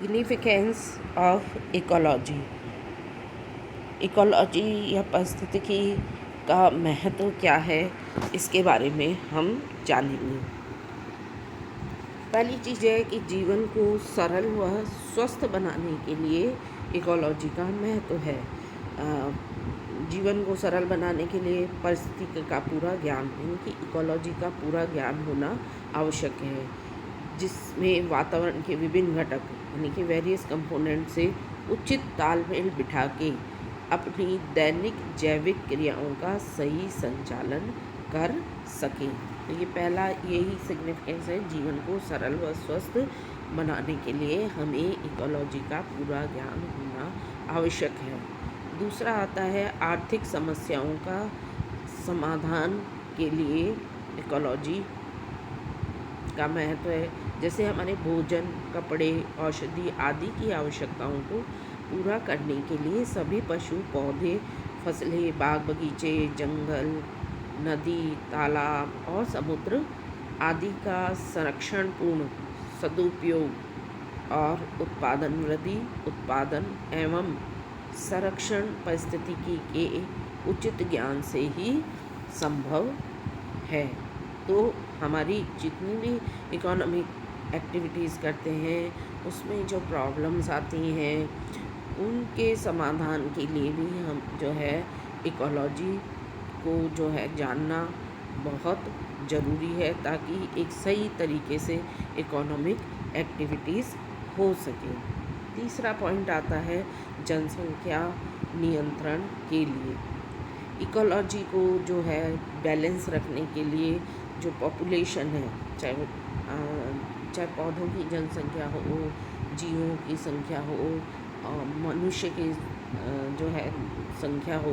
Significance of ecology. Ecology या पारिस्थितिकी का महत्व क्या है, इसके बारे में हम जानेंगे। पहली चीज़ है कि जीवन को सरल व स्वस्थ बनाने के लिए इकोलॉजी का महत्व है। जीवन को सरल बनाने के लिए पारिस्थितिकी का पूरा ज्ञान यानी कि इकोलॉजी का पूरा ज्ञान होना आवश्यक है, जिसमें वातावरण के विभिन्न घटक यानी कि वेरियस कंपोनेंट से उचित तालमेल बिठा के अपनी दैनिक जैविक क्रियाओं का सही संचालन कर सकें। तो ये पहला यही सिग्निफिकेंस है, जीवन को सरल व स्वस्थ बनाने के लिए हमें इकोलॉजी का पूरा ज्ञान होना आवश्यक है। दूसरा आता है आर्थिक समस्याओं का समाधान के लिए इकोलॉजी का महत्व है। जैसे हमारे भोजन, कपड़े, औषधि आदि की आवश्यकताओं को पूरा करने के लिए सभी पशु, पौधे, फसलें, बाग बगीचे, जंगल, नदी, तालाब और समुद्र आदि का संरक्षण, पूर्ण सदुपयोग और उत्पादन वृद्धि, उत्पादन एवं संरक्षण पारिस्थितिकी के उचित ज्ञान से ही संभव है। तो हमारी जितनी भी इकोनॉमिक एक्टिविटीज़ करते हैं उसमें जो प्रॉब्लम्स आती हैं उनके समाधान के लिए भी हम जो है इकोलॉजी को जो है जानना बहुत ज़रूरी है, ताकि एक सही तरीके से इकोनॉमिक एक्टिविटीज़ हो सके। तीसरा पॉइंट आता है जनसंख्या नियंत्रण के लिए। इकोलॉजी को जो है बैलेंस रखने के लिए जो पॉपुलेशन है, चाहे पौधों की जनसंख्या हो, जीवों की संख्या हो, मनुष्य की जो है संख्या हो,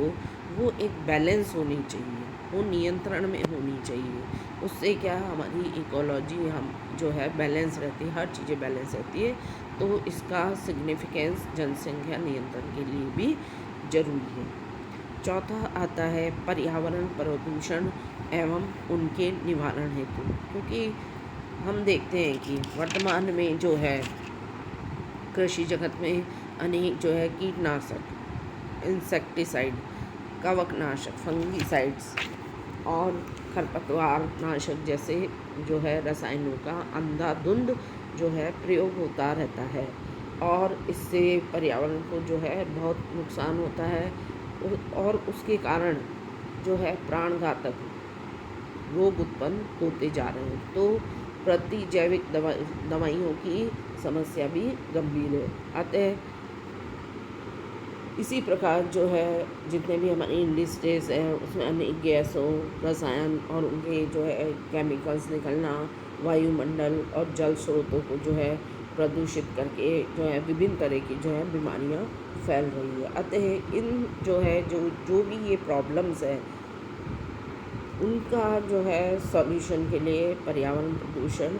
वो एक बैलेंस होनी चाहिए, वो नियंत्रण में होनी चाहिए। उससे क्या हमारी इकोलॉजी हम जो है बैलेंस रहती है, हर चीज़ें बैलेंस रहती है। तो इसका सिग्निफिकेंस जनसंख्या नियंत्रण के लिए भी ज़रूरी है। चौथा आता है पर्यावरण प्रदूषण एवं उनके निवारण हेतु, क्योंकि हम देखते हैं कि वर्तमान में जो है कृषि जगत में अनेक जो है कीटनाशक, इंसेक्टिसाइड, कवकनाशक, फंगीसाइड्स और खरपतवार नाशक जैसे जो है रसायनों का अंधाधुंध जो है प्रयोग होता रहता है, और इससे पर्यावरण को जो है बहुत नुकसान होता है और उसके कारण जो है प्राणघातक रोग उत्पन्न होते जा रहे हैं। तो प्रतिजैविक दवाइयों की समस्या भी गंभीर है। अतः इसी प्रकार जो है जितने भी हमारी इंडस्ट्रीज हैं उसमें अनेक गैसों, रसायन और उनके जो है केमिकल्स निकलना वायुमंडल और जल स्रोतों को जो है प्रदूषित करके जो है विभिन्न तरह की जो है बीमारियां फैल रही है। अतः इन जो है जो भी ये प्रॉब्लम्स है उनका जो है सॉल्यूशन के लिए पर्यावरण प्रदूषण,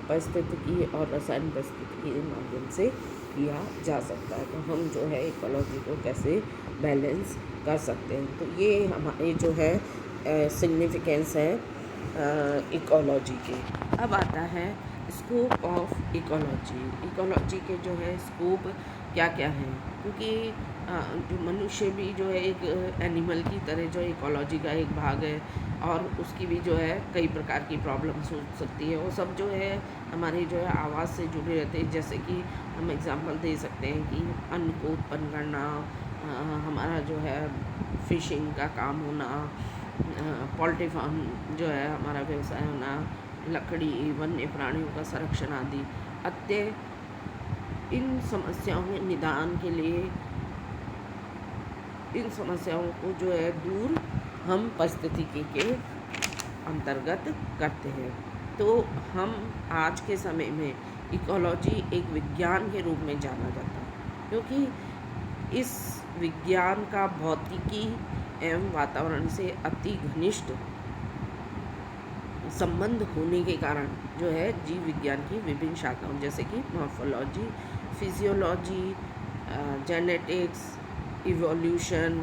पारिस्थितिकी और रसायन पारिस्थितिकी के माध्यम से किया जा सकता है। तो हम जो है इकोलॉजी को कैसे बैलेंस कर सकते हैं, तो ये हमारे जो है सिग्निफिकेंस है इकोलॉजी के। अब आता है स्कोप ऑफ इकोलॉजी। इकोलॉजी के जो है स्कोप क्या क्या हैं, क्योंकि जो मनुष्य भी जो है एक एनिमल की तरह जो इकोलॉजी का एक भाग है, और उसकी भी जो है कई प्रकार की प्रॉब्लम्स हो सकती है। वो सब जो है हमारे जो है आवाज़ से जुड़े रहते हैं। जैसे कि हम एग्जांपल दे सकते हैं कि अन्न को उत्पन्न करना, हमारा जो है फिशिंग का काम होना, पोल्ट्री फार्म जो है हमारा व्यवसाय होना, लकड़ी, वन्य प्राणियों का संरक्षण आदि। अतः इन समस्याओं में निदान के लिए इन समस्याओं को जो है दूर हम पारिस्थितिकी के अंतर्गत करते हैं। तो हम आज के समय में इकोलॉजी एक विज्ञान के रूप में जाना जाता है, क्योंकि इस विज्ञान का भौतिकी एवं वातावरण से अति घनिष्ठ संबंध होने के कारण जो है जीव विज्ञान की विभिन्न शाखाओं जैसे कि morphology, physiology, genetics, evolution,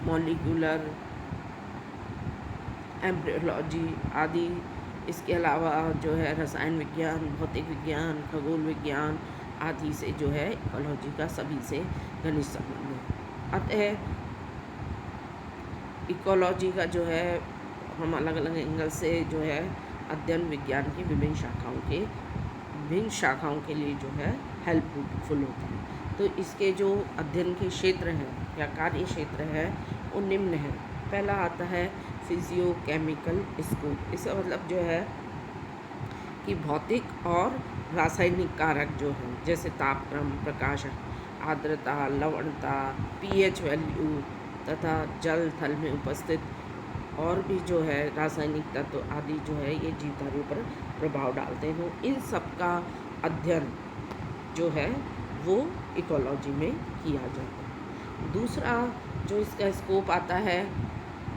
molecular embryology आदि, इसके अलावा जो है रसायन विज्ञान, भौतिक विज्ञान, खगोल विज्ञान, आदि से जो है इकोलॉजी का सभी से घनिष्ठ संबंध है। अतः इकोलॉजी का जो है हम अलग अलग एंगल से जो है अध्ययन विज्ञान की विभिन्न शाखाओं के लिए जो है हेल्पफुल होता है। तो इसके जो अध्ययन के क्षेत्र हैं या कार्य क्षेत्र है वो निम्न है। पहला आता है फिजियो केमिकल स्कोप। इसका मतलब जो है कि भौतिक और रासायनिक कारक जो हैं जैसे तापक्रम, प्रकाश, आर्द्रता, लवणता, पीएच वैल्यू तथा जल थल में उपस्थित और भी जो है रासायनिक तत्व आदि जो है ये जीवधारियों पर प्रभाव डालते हैं। तो इन सब का अध्ययन जो है वो इकोलॉजी में किया जाता है। दूसरा जो इसका स्कोप आता है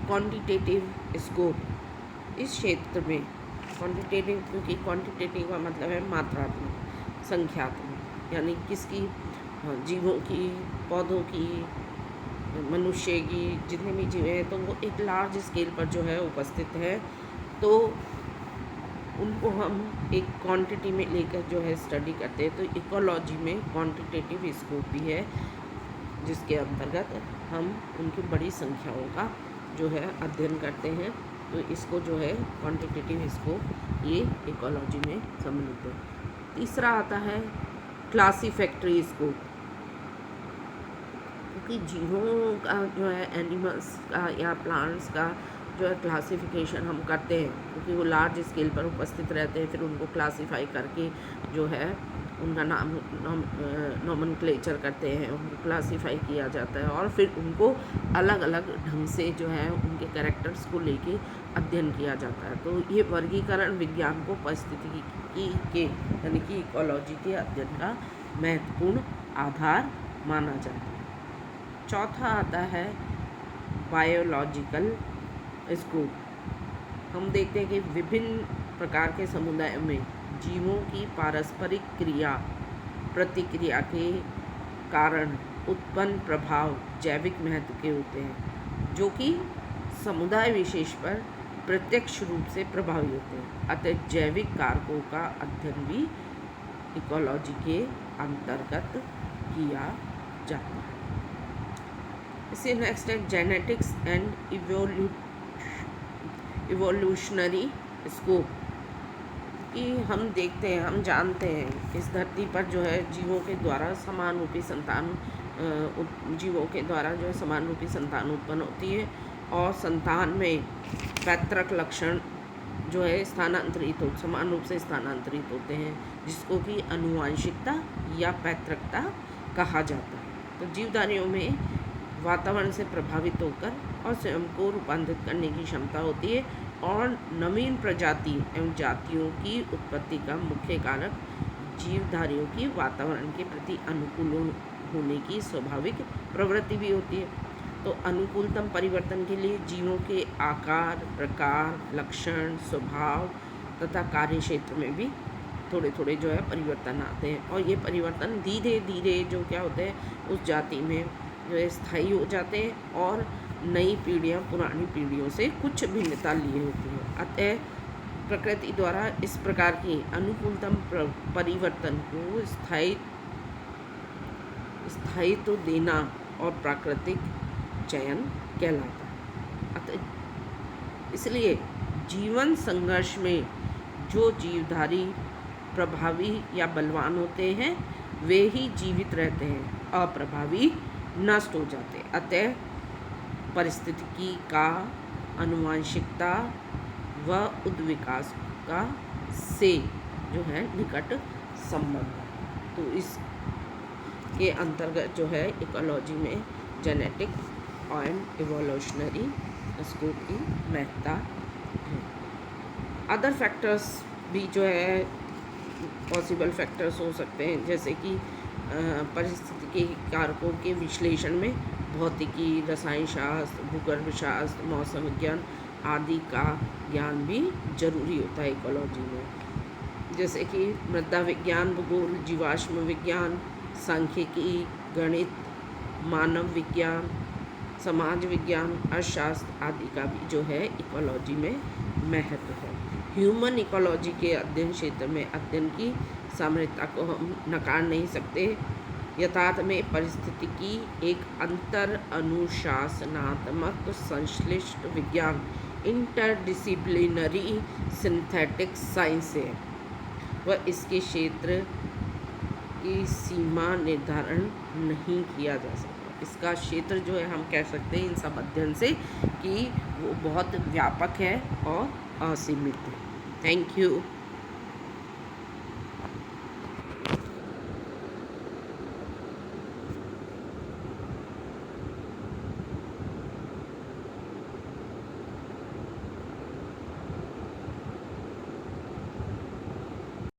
क्वांटिटेटिव स्कोप। इस क्षेत्र में क्वांटिटेटिव, क्योंकि क्वांटिटेटिव का मतलब है मात्रात्मक, संख्यात्मक, यानी किसकी, जीवों की, पौधों की, मनुष्य की, जितने भी जीव हैं तो वो एक लार्ज स्केल पर जो है उपस्थित है। तो उनको हम एक क्वांटिटी में लेकर जो है स्टडी करते हैं। तो इकोलॉजी में क्वांटिटेटिव स्कोप भी है जिसके अंतर्गत हम उनकी बड़ी संख्याओं का जो है अध्ययन करते हैं। तो इसको जो है क्वांटिटेटिव स्कोप ये इकोलॉजी में सम्मिलित है। तीसरा आता है क्लासिफैक्टरी स्कोप। क्योंकि जीवों का जो है एनिमल्स का या प्लांट्स का जो है क्लासिफिकेशन हम करते हैं, क्योंकि वो लार्ज स्केल पर उपस्थित रहते हैं। फिर उनको क्लासिफाई करके जो है उनका नॉमेनक्लेचर करते हैं, उनको क्लासिफाई किया जाता है और फिर उनको अलग अलग ढंग से जो है उनके कैरेक्टर्स को लेके अध्ययन किया जाता है। तो ये वर्गीकरण विज्ञान को पारिस्थितिकी के यानी कि इकोलॉजी के अध्ययन का महत्वपूर्ण आधार माना जाता है। चौथा आता है बायोलॉजिकल स्कोप। हम देखते हैं कि विभिन्न प्रकार के समुदायों में जीवों की पारस्परिक क्रिया प्रतिक्रिया के कारण उत्पन्न प्रभाव जैविक महत्व के होते हैं, जो कि समुदाय विशेष पर प्रत्यक्ष रूप से प्रभावी होते हैं। अतः जैविक कारकों का अध्ययन भी इकोलॉजी के अंतर्गत किया जाता है। इसे नेक्स्ट है जेनेटिक्स एंड इवोल्यूशनरी स्कोप। कि हम देखते हैं, हम जानते हैं इस धरती पर जो है जीवों के द्वारा समान रूपी संतान उत्पन्न होती है और संतान में पैतृक लक्षण जो है समान रूप से स्थानांतरित होते हैं, जिसको कि आनुवंशिकता या पैतृकता कहा जाता है। तो जीवधारियों में वातावरण से प्रभावित होकर और स्वयं को रूपांतरित करने की क्षमता होती है और नवीन प्रजाति एवं जातियों की उत्पत्ति का मुख्य कारक जीवधारियों की वातावरण के प्रति अनुकूल होने की स्वाभाविक प्रवृत्ति भी होती है। तो अनुकूलतम परिवर्तन के लिए जीवों के आकार, प्रकार, लक्षण, स्वभाव तथा कार्य क्षेत्र में भी थोड़े थोड़े जो है परिवर्तन आते हैं और ये परिवर्तन धीरे धीरे जो क्या होते हैं उस जाति में जो है स्थायी हो जाते हैं और नई पीढ़ियाँ पुरानी पीढ़ियों से कुछ भिन्नता लिए होती है। अतः प्रकृति द्वारा इस प्रकार की अनुकूलतम परिवर्तन को स्थायित्व देना और प्राकृतिक चयन कहलाता है। अतः इसलिए जीवन संघर्ष में जो जीवधारी प्रभावी या बलवान होते हैं वे ही जीवित रहते हैं, अप्रभावी नष्ट हो जाते। अतः पारिस्थितिकी का आनुवंशिकता व उद्विकास का से जो है निकट संबंध है। तो इसके अंतर्गत जो है इकोलॉजी में जेनेटिक एंड इवोल्यूशनरी स्कोप की महत्ता है। अदर फैक्टर्स भी जो है पॉसिबल फैक्टर्स हो सकते हैं, जैसे कि पारिस्थितिकी कारकों के विश्लेषण में भौतिकी, रसायन शास्त्र, भूगर्भ शास्त्र, मौसम विज्ञान आदि का ज्ञान भी जरूरी होता है इकोलॉजी में। जैसे कि मृदा विज्ञान, भूगोल, जीवाश्म विज्ञान, सांख्यिकी, गणित, मानव विज्ञान, समाज विज्ञान, अर्थशास्त्र आदि का भी जो है इकोलॉजी में महत्व है। ह्यूमन इकोलॉजी के अध्ययन क्षेत्र में अध्ययन की साम्यता को हम नकार नहीं सकते। यथार्थ में पारिस्थितिकी एक अंतर अनुशासनात्मक संश्लिष्ट विज्ञान इंटरडिसिप्लिनरी सिंथेटिक साइंस है। वह इसके क्षेत्र की सीमा निर्धारण नहीं किया जा सकता। इसका क्षेत्र जो है हम कह सकते हैं इन सब अध्ययन से कि वो बहुत व्यापक है और असीमित है। Thank you.